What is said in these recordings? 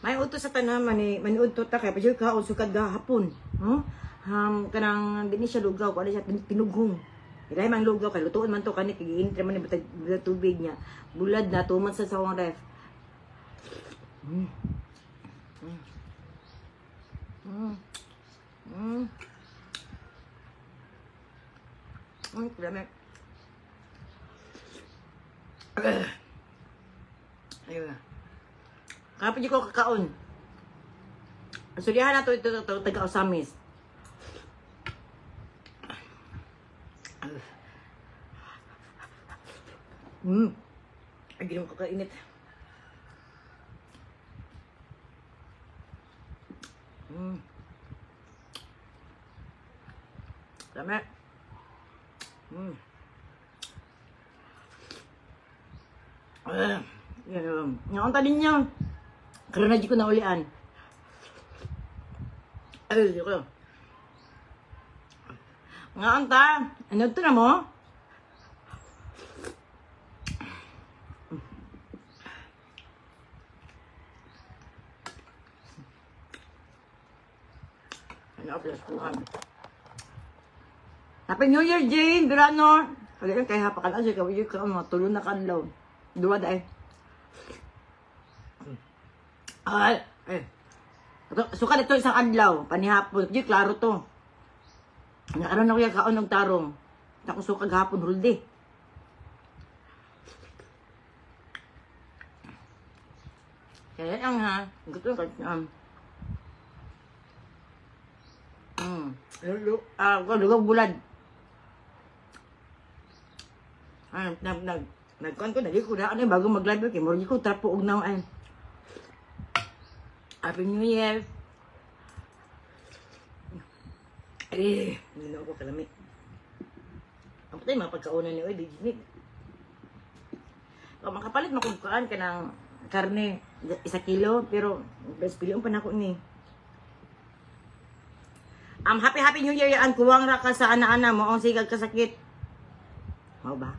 May utos sa tanan maniudto ta kay pajoy ka sukad gahapon. Kanang dinhi siya lugaw, ano siya tinughong. Ilay man lugaw kay lutuon man to kani kay giintre man ni tubig niya. Bulad na tuman sa sawang ref. Dami. Ayun na. Kapag ko kakaon. Sulihan na ito taga-Osamis. Ay, ginong kakainit. Dami. Yung tali niya. Karena di ko na ulian. Ay, di ko. Nga anta. Ano ito na mo? Ano, plus kuhan. Happy New Year, Jane! Durano! Kaya kaya hapakan siya, kaya ka mga tulong na kanlaw. Dua dahil. Ay! Suka dito isang adlaw, panihapon. Di, klaro to. Nakaroon ako yung kaon ng tarong. Ako suka gahapon, huldi. Kaya lang ha. Gusto ko. Lugaw bulad. Nagkuhan ko, naging ko na bago mag-live ko. Murag ko, trapo og na ay. Happy New Year. Hindi na ako kalamit. Ang patay, mga pagkaunan ni Oy, Dijimig. Makapalit makugkaan ka ng karne, 1 kilo, pero best pilihan pa na ako ni. Happy New Year yan. Kuwang ra ka sa ana-ana mo. Ang sigag kasakit. Mau ba?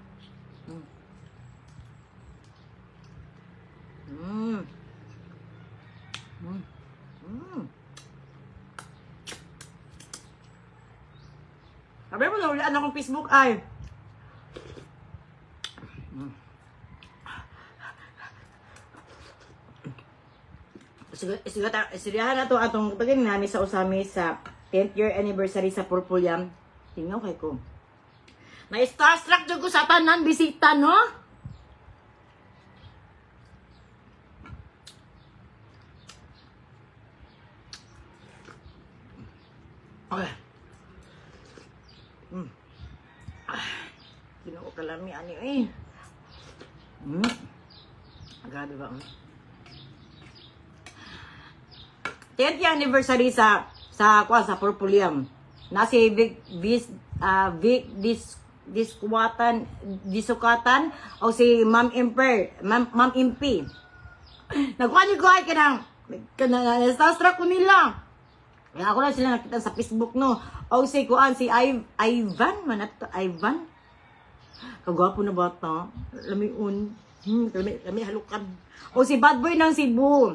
Sabi mo, naulaan akong Facebook ay. Isiriyahan na ito atong pagin namin sa Osamis sa 10th year anniversary sa Purple Yam. Tingnan kay ko. May starstruck dyan ko sa tanan bisita, no? Okay. Hindi ko kalami ani eh. Grabe ba? 10th year anniversary sa Purple Yam. Na si Vic Disukatan o si Ma'am Impi. Nagkuhan ko ay starstruck ko nila. Kaya ako lang sila nakita sa Facebook, no. O si kuan si Ivan manato Ivan. Kagwapo na bata. Lamiun. Lami halukan. O si Bad Boy ng Cebu.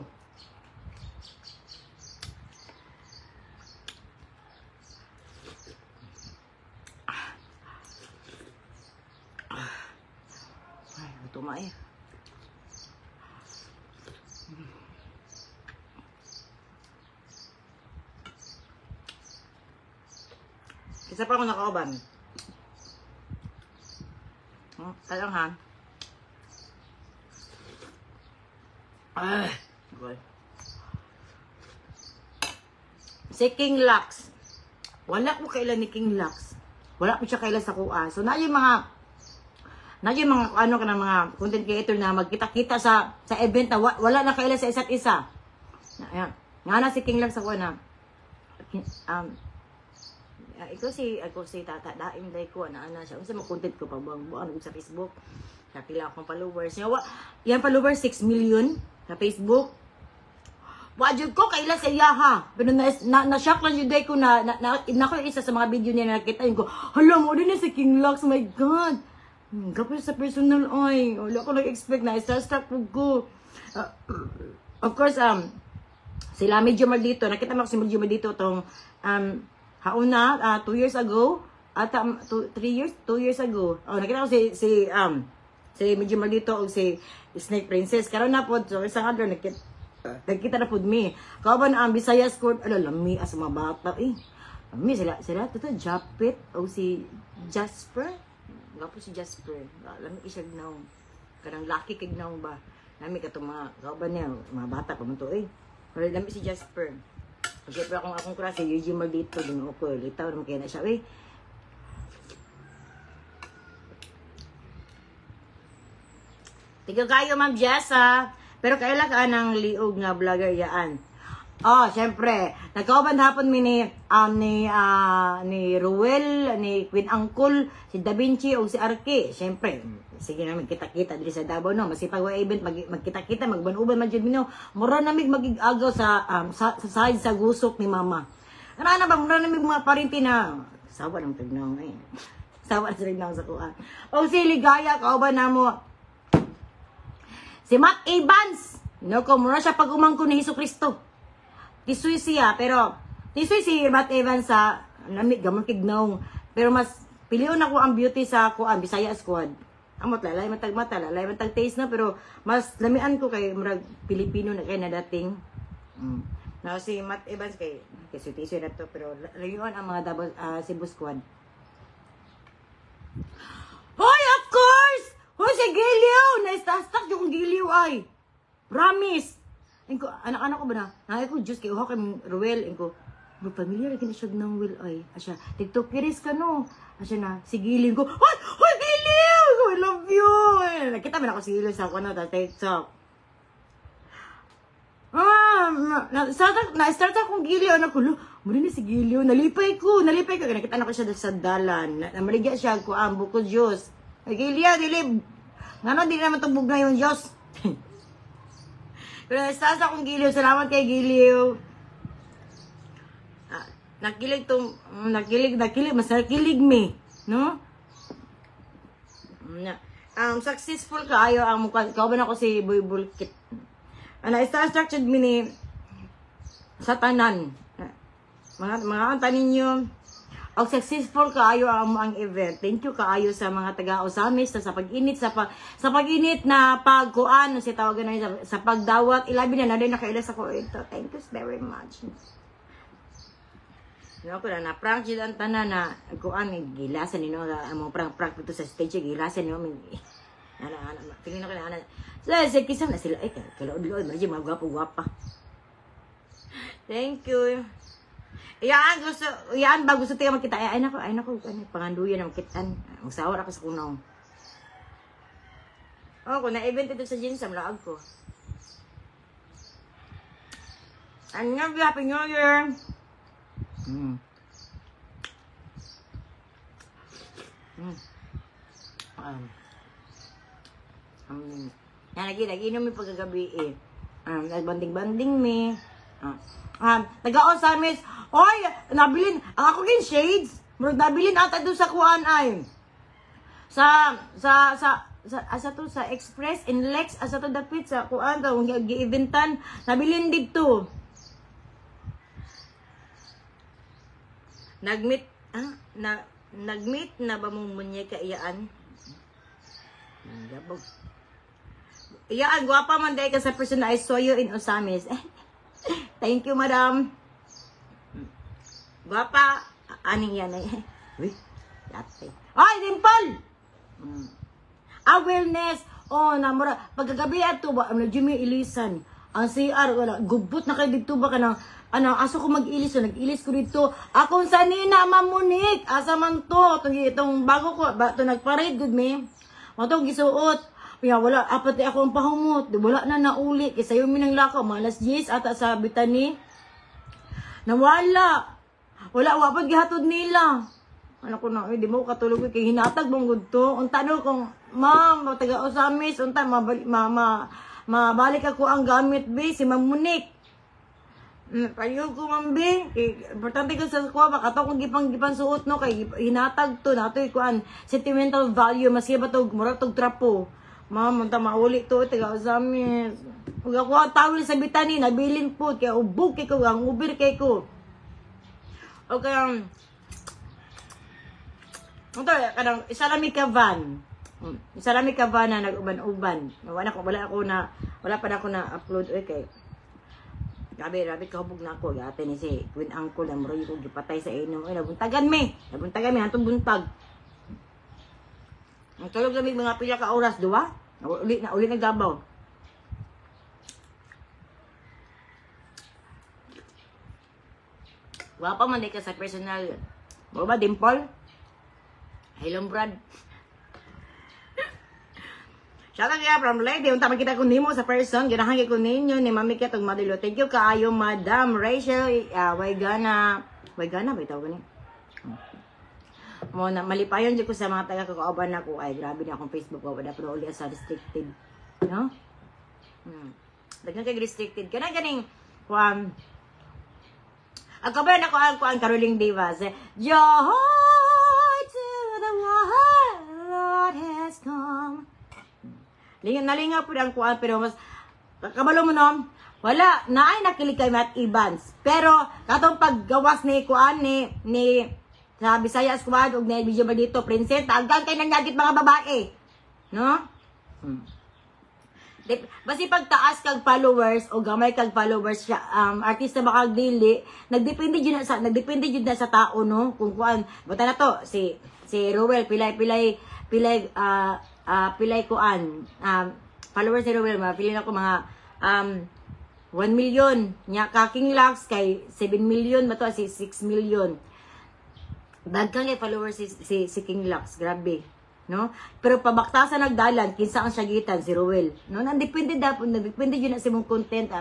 Ay, tumay. Isa pa ako nakauban. Talang ha. Si King Lux. Wala ko kailan ni King Lux. Wala ko siya kailan sa kuha. So na yung mga ano ka ng mga content creator na magkita-kita sa event na wala na kailan sa isa't isa. Ayan. Nga na si King Lux sa kuha na ako si tata daim day ko ana siya unsa mo content ko pa buang sa Facebook sa pila akong followers yan followers 6 million sa Facebook wa jud ko kaila sa iya ha pero na shock lang jud day ko na ko isa sa mga video niya nakita ko hala mo din si King Lux my god kapag sa personal ay wala ko nag-expect na starstruck ko of course Sila medyo maldito, nakita mo si medyo maldito tong hauna 2 years ago at 2 years ago. Oh, nakita ko si medyo maldito o si Snake Princess. Karon na pod so isang adlaw nakita na pod mi. Kauban ang Visayas Court, lami as mga bata Lami sila to Japet o si Jasper. Gapo si Jasper. Lami isag naong kanang laki kig naong ba. Lami ka mga kauban niya, mga bata pa man to Pero lami si Jasper. Siyempre akong klase, Eugene Maldito, din ako, litaw naman kaya na siya, Tiga kayo, Ma'am Jessa. Pero kailan ka ng liog nga vlogger yaan? Siyempre, nagkauban hapon mi ni Ruel, ni Queen Angkol, si Da Vinci, o si Arke. Siyempre, sige namin kita-kita diri sa Davao, no? Masipag wa event, magkita-kita, magbanuban man dyan, no? Mura namig magigagaw sa side sa gusok ni Mama. Ano ba, mura namig mga parinti na, sawa ng tignaw, sawa ng tignaw sa kuha. O si Ligaya, kauban na mo, si Matt Evans, mura siya pag-umangko ni Hesus Kristo. Tisoy siya, pero tisoy si Matt Evans sa lamig gamon kignaw. Pero mas pilion ako ang beauty sa kuan Bisaya Squad. Amot lalay matag mata, lalay matag taste na, pero mas lamian ko kay murag Pilipino na kay na dating. Na si Matt Evans kay tisoy na to, pero layon ang mga double Cebu Squad. Hoy, of course! Hoy, si Giliw! Na-stuck yung Giliw ay. Promise! Anak-anak ko ba na? Nakay ko, Diyos, kay uha kay Ruel. Ko, familiar rin siya ng Will ay. Asya, tiktokeris ka no. Asya na, si Giliw ko, Hoy, Giliw! I love you! Nakita mo na ako si Giliw sa ako na, TikTok. Na-start akong Giliw. Anak ko, muli na si Giliw. Nalipay ko. Nakita na ko siya sa dalan. Namaligya siya ko, buko Diyos. Giliw, dilib. Ngano, di naman tubog na yung Diyos. Pero nastasa akong Giliw. Salamat kay Giliw. Nakilig. Mas nakilig me. No? Successful kaayo ang mukha. Kauban ako si Boy Bulkit. Na-structured me ni sa tanan. Mga antanin nyo. Og successful kaayo ang event. Thank you kaayo sa mga taga-Osamis sa pag-init sa pag-init na pagkuan si tawagan na sa pagdawat ilabi na din nakailas ako ito. Thank you very much. No ko na prank jud ang tanan na kuan gilasan nino ang prank dito sa stage gilasan nino min. Tingin ako na sa kisam na sila kalaod-laod medyo mga gwapo-gwapa. Thank you. Yan ba gusto tayo magkita? Ay nako, panganduyan ang kitan. Magsawar ako sa kunaw. Kung na-event ito sa Ginsam, laag ko. Happy New Year! Nag-inom yung pagkagabi nagbanding-banding me. Taga-Osamis, oy, nabilin, ang ako kin shades, nabilin ata doon sa kuan ay. Sa Express in Lex, asa to dapit sa kuan daw, gi-eventan, nabilin dito. Nagmeet na ba mong munyeka iyaan? Iyaan, gwapa man dahil ka sa person na I saw you in Osamis. Thank you, madam. Guwapa. Aning yan eh. Uy, yate. Ay, Dimple! Awareness. Namura. Pagkagabi ato ba, Jimmy Ilisan. Ang CR, wala. Gubot na kayo dito ba ka na, aso ko mag-ilis. Nag-ilis ko dito. Akong sanina, mamunik. Asa man to. Itong bago ko, ito nagparade, good me. Matong gisuot. Kaya wala, apat ako ang pahumot. Wala na nauli. Kaya sayo minang lakaw. Malas 10 ata sa Bitani. Nawala. Wala, wapag gihatod nila. Ano ko na, di mo katulog. Kaya hinatag mong gudto. Unta no kung, ma'am, taga-Osamis. Unta, mabalik ako ang gamit, be. Si Ma'am Monique. Payo ko, Ma'am, be. Importante ko sa kuha. Baka kung gipang suot, no. Kaya hinatag to. Nato, ikuan, sentimental value. Mas iba to, mura to trapo. Ma'am, munta mauli to, taga usamis. Pag ako ang tawil sa bitani, nabilin po, kaya ubog kay ko, ang ubir kay ko. O kaya, ito, isa lami ka van. Isa lami ka van na nag-uban-uban. Wala pa na ako na-upload. Okay. Grabe kahubog na ako. Gati ni si Queen Uncle, amroy ko, gipatay sa inom. Ay, nabuntagan me, hantong buntag. Ang tulog kami mga pila ka oras, duwa? Uli nagdabaw. Wapa man ka sa personal. Mo ba, Dimple? Hello, Brad. Shout out kaya from Lady. Unta makita ko nimo sa person. Ganahan ko ninyo ni Mami Ket ug Madilo. Thank you kaayo, Madam Rachel. Waygana ba itaw gani? Mo na malipayon jud ko sa mga taga kakauban nako. Ay grabe na akong Facebook ko wala pero uli sa restricted. No? Daghan kay restricted. Kana ganing ang kabayan ako ang Caroling Divas. Joy to the world has come. Nalinga po ang kuan pero mas kabalo mo no. Wala naay nakilig kay Matt Evans. Pero katong paggawas ni kuan ni sa Bisaya Squad ug na video ba dito princess tagang kay nangyagit mga babae. No? Basi pagtaas kag followers o gamay kag followers siya artista makag dili nagdepende jud na sa tao no kung kuan buta na to si Rowell pilay kuan followers ni Rowell mapili na ko mga 1 million nya ka King Lux kay 7 million mato si 6 million daghan kay followers si King Lux grabe no pero pabaktasan nagdalan kinsa ang sagitan si Rowell no nandepende yun na sa mong content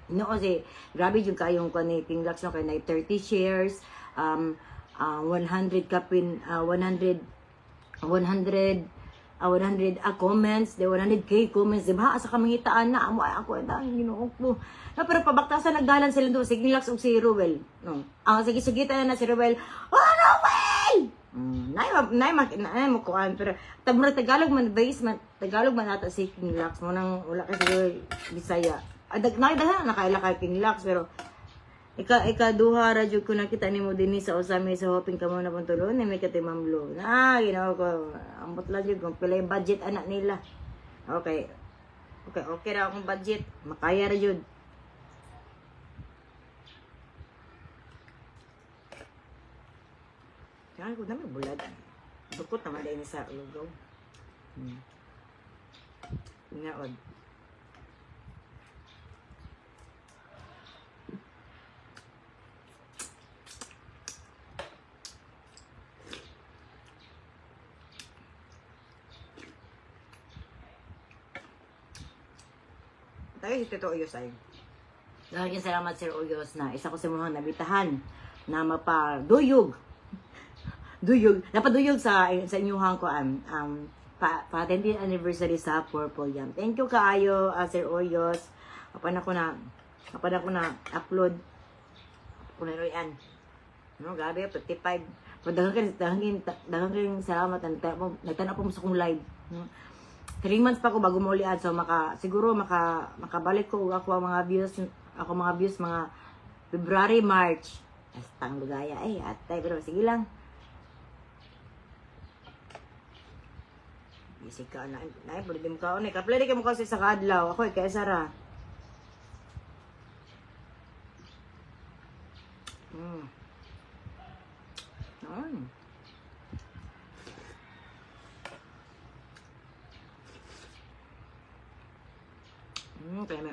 no kasi grabe yung kayong ko ni King Lux no kay 30 shares 100 kapin 100 comments, 100k comments, diba? Asa kamangitaan na, amo ay ako, dahil ginuok po. No, pero pabaktasan nagdalan sila doon, si King Lux o si Rowell. No. Ang sige-sigitan na si Rowell, oh, Rowell! Nay mo kuan pero tabura Tagalog man ata si King Lux mo nang wala kasi Bisaya. Nagdahan nakaila kay King Lux pero ikaduha ra jud ko nakita nimo dinhi sa usami sa hoping kamo na puntulon ni may kati mamlo. Ginawa ko ambot lang jud kung pila yung budget anak nila. Okay ra akong budget, makaya ra jud. Kaya ko na may bulad. Bukot naman dahil sa lugaw. Ngaod. Tayo si Tito Uyos ay. Dahil salamat Sir Uyos na isa ko sa mga nabitahan na mapaduyog. Napaduyog sa inyuhang ko pa-10th anniversary sa Purple Yam. Thank you kaayo Sir Oyos. Kapan ako na upload ko na royan. No, grabe 55. Daghang salamat nagtanaw po mo sa kong live. 3 months pa ko bago mo ulian so siguro makabalik ko ako mga views mga February, March. Astang lugaya atay pero sige lang. Isig ka na pwede mo ka unay. Kaplay ka mo kasi sa kadlaw. Ako kaya Sara. Kaya na.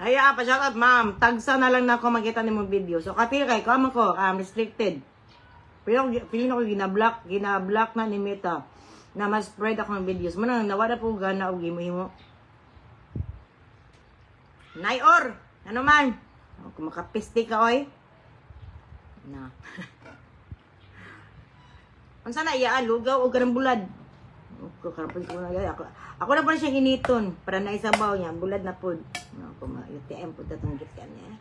Haya, pa-shoutout ma'am. Tagsa na lang na ako makita ni mong video. So, kapil kay kamo ko, restricted. Pero feeling ako ginablock na ni Meta na mas spread ako ng videos. Manang nawala po gana o gimo-himo. Nayor! Ano man? Kung makapiste ka, oy. Na. Kung sana iyaan, lugaw o karambulad. Ako na pa siyang initon para naisabaw niya. Bulad na po. Ako UTM po datong gift niya.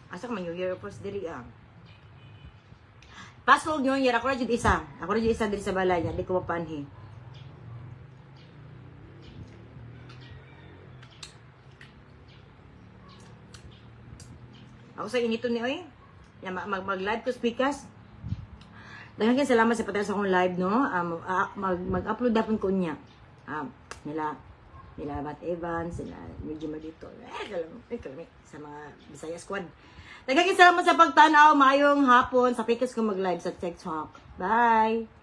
Asa ka man yung year post diri Pasok nyo, yara ko na dyan isa. Ako na dyan isa din sa balay niya. Di ko mapanhi. Ako sa inito ni Oy. Mag-live ko speakers. Daghang salamat sa patas akong live, no? Mag-upload na po ko niya. Nila Bat Evans, sila medyo madito. Sa mga Bisaya Squad. Daghang salamat sa pagtanaw. Maayong hapon. Sa pikas ko mag-live sa TikTok. Bye!